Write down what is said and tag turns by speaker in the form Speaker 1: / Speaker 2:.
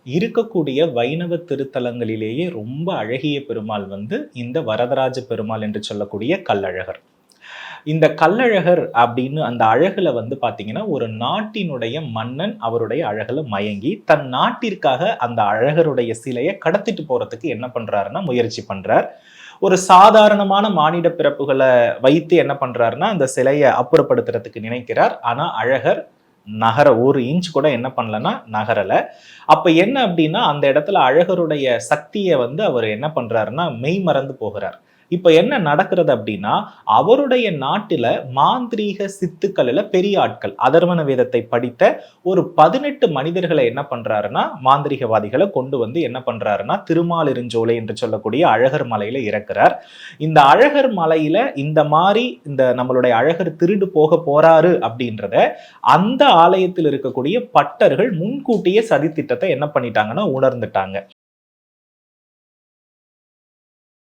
Speaker 1: இருக்கக்கூடிய வைணவ திருத்தலங்களிலேயே ரொம்ப அழகிய பெருமாள் வந்து இந்த வரதராஜ பெருமாள் என்று சொல்லக்கூடிய கள்ளழகர். இந்த கள்ளழகர் அப்படின்னு அந்த அழகுல வந்து பாத்தீங்கன்னா, ஒரு நாட்டினுடைய மன்னன் அவருடைய அழகுல மயங்கி, தன் நாட்டிற்காக அந்த அழகருடைய சிலைய கடத்திட்டு போறதுக்கு என்ன பண்றாருன்னா, முயற்சி பண்றார். ஒரு சாதாரணமான மானிட பிறப்புகள வைத்து என்ன பண்றாருன்னா, அந்த சிலைய அப்புறப்படுத்துறதுக்கு நினைக்கிறார். ஆனா அழகர் ஒரு இன்ச் கூட என்ன பண்ணலன்னா நகரல. அப்ப என்ன அப்படின்னா, அந்த இடத்துல அழகருடைய சக்திய வந்து அவர் என்ன பண்றாருன்னா, மெய் மறந்து போகிறார். இப்ப என்ன நடக்கிறது அப்படின்னா, அவருடைய நாட்டில மாந்திரீக சித்துக்கள்ல பெரிய ஆட்கள், அதர்வண வேதத்தை படித்த ஒரு 18 மனிதர்களை என்ன பண்றாருன்னா, மாந்திரிகவாதிகள கொண்டு வந்து என்ன பண்றாருன்னா, திருமாலிருஞ்சோலை என்று சொல்லக்கூடிய அழகர் மலையில இறக்குறார். இந்த அழகர் மலையில இந்த மாரி இந்த நம்மளுடைய அழகர் திருடு போக போறாரு அப்படின்றத அந்த ஆலயத்தில் இருக்கக்கூடிய பட்டர்கள் முன்கூட்டியே சதித்திட்டத்தை என்ன பண்ணிட்டாங்கன்னா உணர்ந்துட்டாங்க.